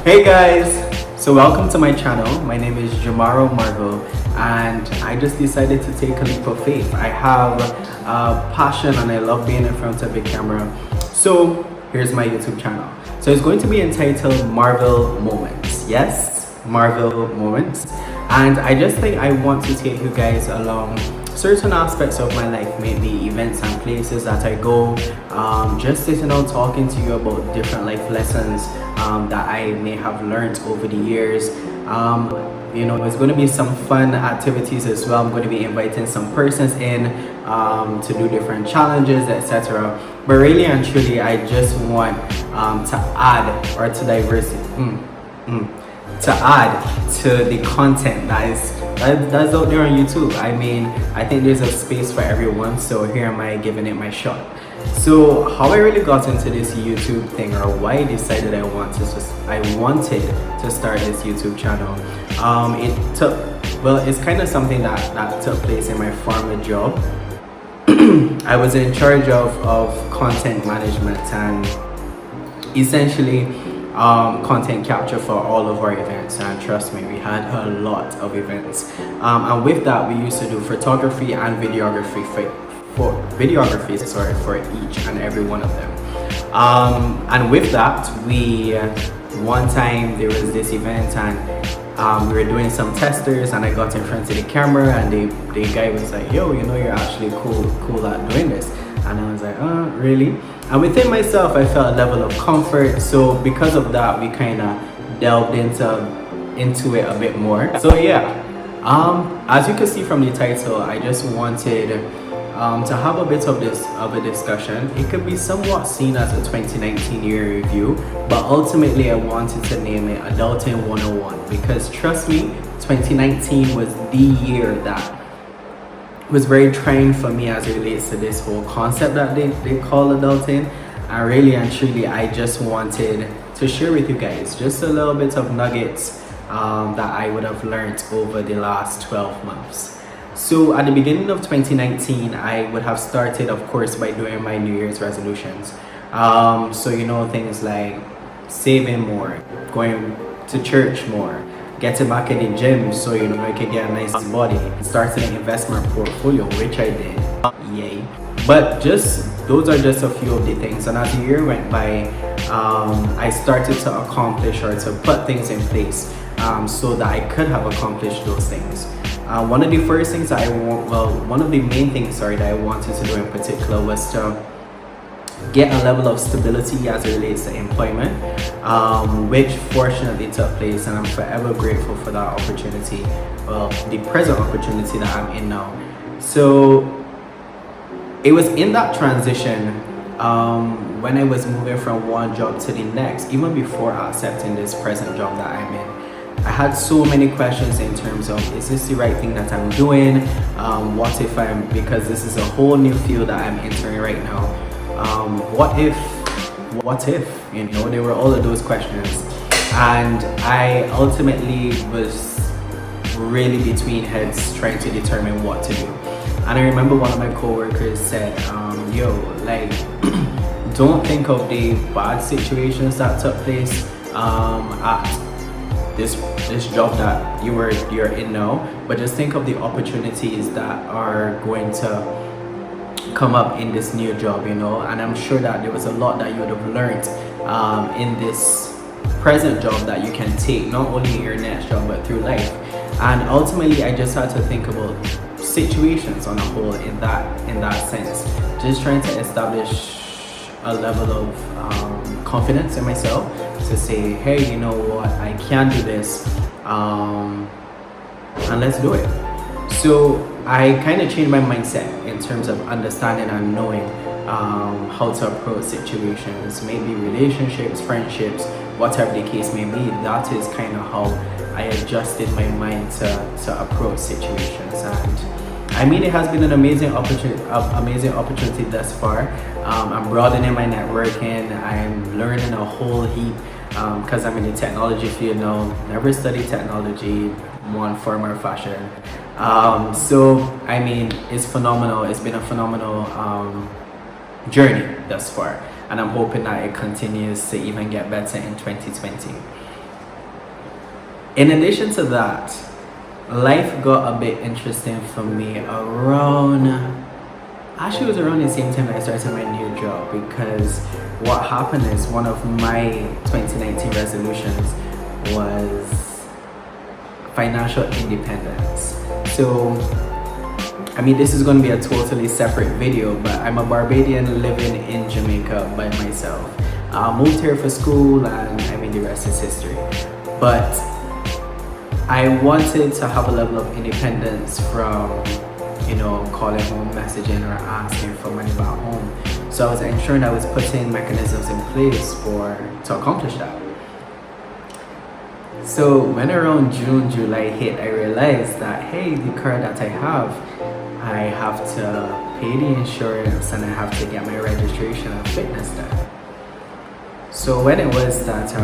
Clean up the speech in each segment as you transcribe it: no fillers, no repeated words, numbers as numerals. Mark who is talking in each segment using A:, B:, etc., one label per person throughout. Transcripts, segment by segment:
A: Hey guys, so welcome to my channel. My name is Marville, and I just decided to take a leap of faith. I have a passion and I love being in front of the camera. So here's my YouTube channel. So it's going to be entitled Marville Moments. Yes, Marville Moments. And I just think I want to take you guys along certain aspects of my life, maybe events and places that I go, just sitting down talking to you about different life lessons that I may have learned over the years. It's going to be some fun activities as well. I'm going to be inviting some persons in to do different challenges, etc. But really and truly, I just want to add or to diversity. To add to the content that's out there on YouTube. I mean, I think there's a space for everyone, so here am I giving it my shot. So how I really got into this YouTube thing, or why I decided I wanted to start this YouTube channel, it's kind of something that took place in my former job. I was in charge of content management and essentially content capture for all of our events, and trust me, we had a lot of events, and with that we used to do photography and videography for each and every one of them, and with that one time there was this event and we were doing some testers, and I got in front of the camera and the guy was like, yo, you're actually cool at doing this. And I was like, really? And within myself, I felt a level of comfort. So because of that, we kind of delved into it a bit more. So yeah, as you can see from the title, I just wanted to have a bit of a discussion. It could be somewhat seen as a 2019 year review, but ultimately I wanted to name it Adulting 101, because trust me, 2019 was the year that was very trying for me as it relates to this whole concept that they call adulting. And really and truly, I just wanted to share with you guys just a little bit of nuggets that I would have learned over the last 12 months. So at the beginning of 2019, I would have started, of course, by doing my New Year's resolutions. So things like saving more, going to church more, getting back in the gym so I could get a nice body, starting an investment portfolio, which I did, yay. But those are just a few of the things, and as the year went by, I started to accomplish or to put things in place so that I could have accomplished those things. One of the main things that I wanted to do in particular was to get a level of stability as it relates to employment, which fortunately took place, and I'm forever grateful for that opportunity, the present opportunity that I'm in now. So it was in that transition when I was moving from one job to the next, even before accepting this present job that I'm in. I had so many questions in terms of, is this the right thing that I'm doing? What if because this is a whole new field that I'm entering right now. What if, there were all of those questions, and I ultimately was really between heads trying to determine what to do. And I remember one of my coworkers said, don't think of the bad situations that took place at this job that you're in now, but just think of the opportunities that are going to come up in this new job, and I'm sure that there was a lot that you would have learned in this present job that you can take not only in your next job but through life. And ultimately I just had to think about situations on a whole in that sense, just trying to establish a level of confidence in myself to say, hey, you know what, I can do this, and let's do it. So I kind of changed my mindset in terms of understanding and knowing how to approach situations, maybe relationships, friendships, whatever the case may be. That is kind of how I adjusted my mind to approach situations. And I mean, it has been an amazing opportunity thus far. I'm broadening my networking. I'm learning a whole heap because I'm in the technology field now. Never studied technology, one form or fashion. So I mean, it's phenomenal. It's been a phenomenal journey thus far, and I'm hoping that it continues to even get better in 2020. In addition to that, life got a bit interesting for me around, actually it was around the same time I started my new job, because what happened is one of my 2019 resolutions was financial independence. So I mean, this is going to be a totally separate video, but I'm a Barbadian living in Jamaica by myself. I moved here for school, and I mean the rest is history. But I wanted to have a level of independence from, you know, calling home, messaging, or asking for money back home. So I was ensuring I was putting mechanisms in place to accomplish that. So when around June, July hit, I realized that, hey, the car that I have to pay the insurance and I have to get my registration and fitness done. So when it was that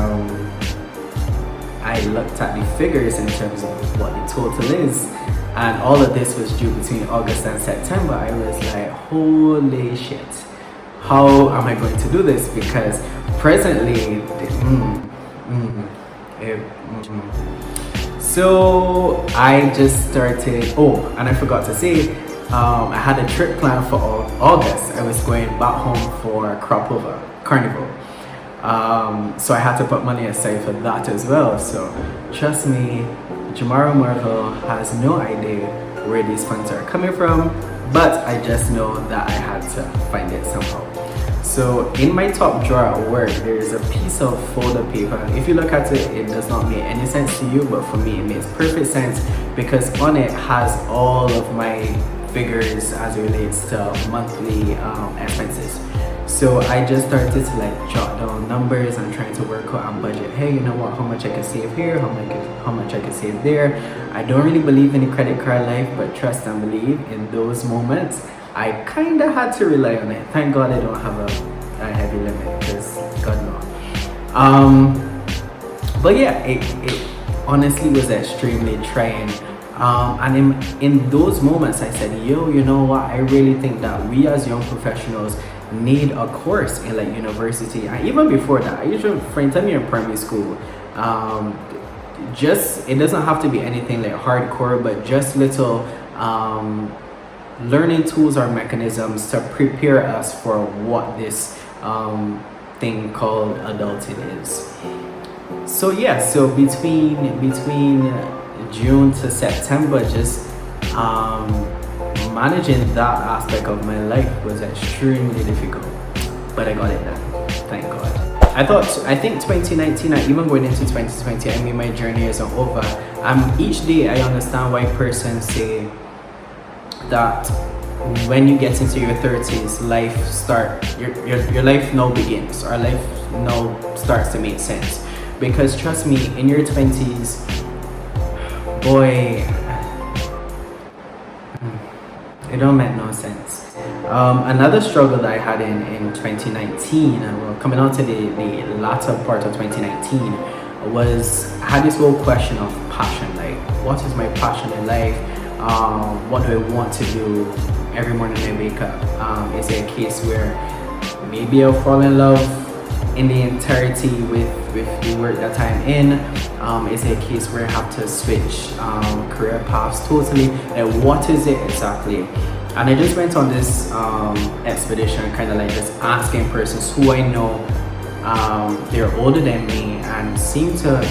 A: I looked at the figures in terms of what the total is, and all of this was due between August and September, I was like, holy shit, how am I going to do this? Because presently, so I just started, and I forgot to say, I had a trip planned for August. I was going back home for Carnival. So I had to put money aside for that as well. So trust me, Jamaro Marville has no idea where these funds are coming from, but I just know that I had to find it somehow. So in my top drawer at work, there is a piece of folder paper. If you look at it, it does not make any sense to you, but for me it makes perfect sense, because on it has all of my figures as it relates to monthly expenses. So I just started to jot down numbers and trying to work out and budget. Hey, you know what, how much I can save here, how much I can save there. I don't really believe in the credit card life, but trust and believe, in those moments I kind of had to rely on it. Thank God I don't have a heavy limit, because God no. But yeah, it honestly was extremely trying. And in those moments I said, yo, you know what, I really think that we as young professionals need a course in university. And even before that, I usually, from time you're in primary school, just, it doesn't have to be anything hardcore, but just little learning tools or mechanisms to prepare us for what this thing called adulting is. So yeah, so between June to September, just managing that aspect of my life was extremely difficult, but I got it done, thank God. I think 2019 and even going into 2020, I mean, my journey isn't over. Each day I understand why persons say that when you get into your 30s, your life now begins, or life now starts to make sense. Because trust me, in your 20s, boy, it don't make no sense. Another struggle that I had in 2019, and coming on to the latter part of 2019, was I had this whole question of passion. Like, what is my passion in life? What do I want to do every morning I wake up? Is it a case where maybe I'll fall in love in the entirety with the work that I'm in? Is it a case where I have to switch career paths totally? And what is it exactly? And I just went on this expedition, kind of just asking persons who I know, they're older than me and seem to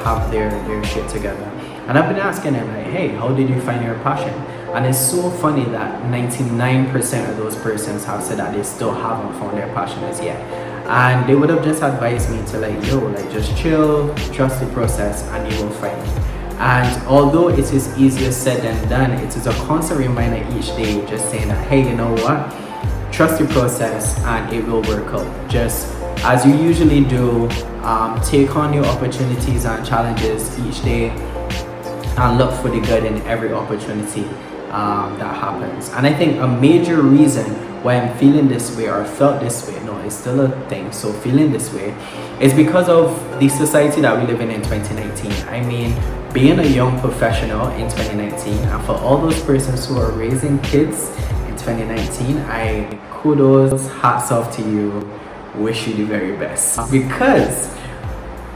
A: have their shit together. And I've been asking them hey, how did you find your passion? And it's so funny that 99% of those persons have said that they still haven't found their passion as yet. And they would have just advised me to just chill, trust the process, and you will find it. And although it is easier said than done, it is a constant reminder each day, just saying that, hey, you know what, trust the process and it will work out. Just as you usually do, take on new opportunities and challenges each day, and look for the good in every opportunity that happens. And I think a major reason why I'm feeling this way, or felt this way, no, it's still a thing, so feeling this way, is because of the society that we live in 2019. I mean, being a young professional in 2019, and for all those persons who are raising kids in 2019, I kudos, hats off to you, wish you the very best. Because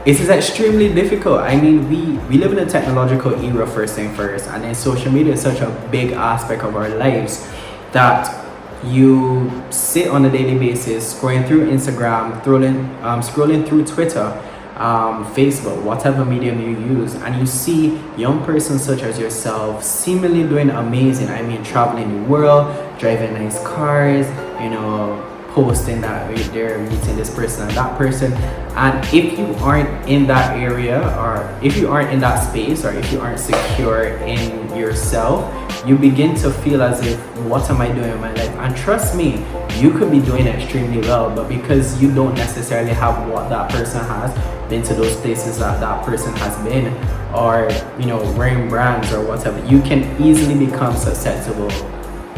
A: it is extremely difficult. I mean, we live in a technological era, first thing first, and then social media is such a big aspect of our lives that you sit on a daily basis scrolling through Instagram, scrolling through Twitter, Facebook, whatever medium you use, and you see young persons such as yourself seemingly doing amazing. I mean, traveling the world, driving nice cars, you know, posting that they're meeting this person and that person. And if you aren't in that area, or if you aren't in that space, or if you aren't secure in yourself, you begin to feel as if, what am I doing in my life? And trust me, you could be doing extremely well, but because you don't necessarily have what that person has, been to those places that that person has been, or, you know, wearing brands or whatever, you can easily become susceptible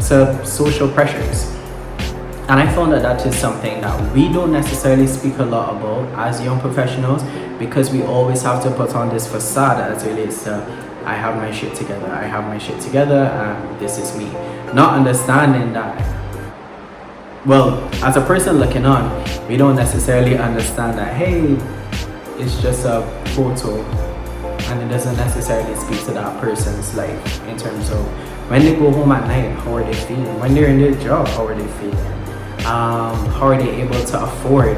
A: to social pressures. And I found that that is something that we don't necessarily speak a lot about as young professionals, because we always have to put on this facade as it relates to, I have my shit together, I have my shit together, and this is me. Not understanding that, well, as a person looking on, we don't necessarily understand that, hey, it's just a photo, and it doesn't necessarily speak to that person's life in terms of when they go home at night, how are they feeling? When they're in their job, how are they feeling? How are they able to afford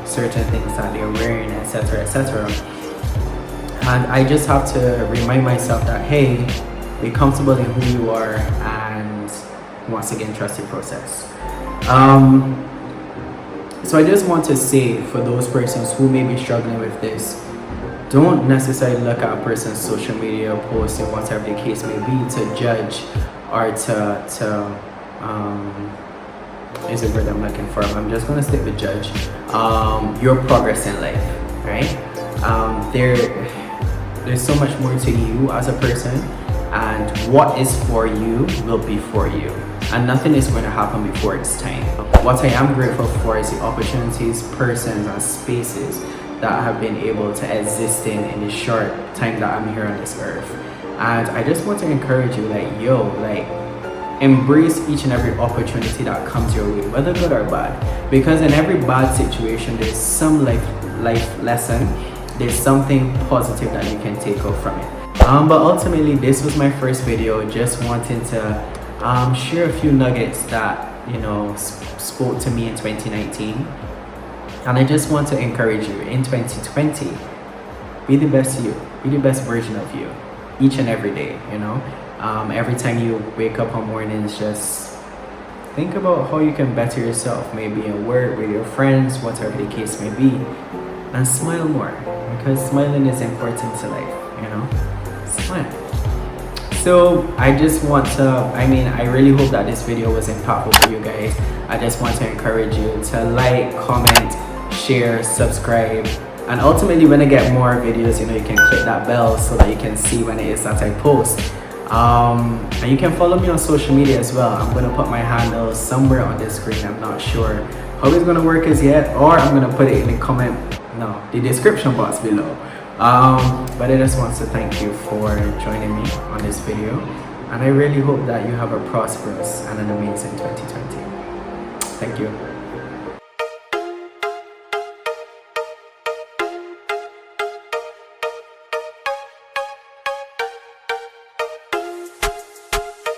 A: certain things that they're wearing, etc., etc. And I just have to remind myself that, hey, be comfortable in who you are, and once again, trust the process. So I just want to say, for those persons who may be struggling with this, don't necessarily look at a person's social media post and whatever the case may be to judge, or is a word I'm looking for. I'm just gonna stick with judge. Your progress in life, right? There's so much more to you as a person, and what is for you will be for you, and nothing is going to happen before it's time. What I am grateful for is the opportunities, persons, and spaces that I have been able to exist in the short time that I'm here on this earth. And I just want to encourage you, like, yo, like, embrace each and every opportunity that comes your way, whether good or bad, because in every bad situation there's some life lesson, there's something positive that you can take out from it. But ultimately, this was my first video, just wanting to share a few nuggets that, you know, spoke to me in 2019, and I just want to encourage you in 2020, be the best you, be the best version of you each and every day, you know. Every time you wake up on mornings, just think about how you can better yourself, maybe in work, with your friends, whatever the case may be, and smile more, because smiling is important to life, you know. Smile. So I just want to, I really hope that this video was impactful for you guys. I just want to encourage you to like, comment, share, subscribe, and ultimately, when I get more videos, you know, you can click that bell so that you can see when it is that I post. And you can follow me on social media as well. I'm going to put my handle somewhere on this screen. I'm not sure how it's going to work as yet, or I'm going to put it in the description box below. But I just want to thank you for joining me on this video, and I really hope that you have a prosperous and an amazing 2020. Thank you.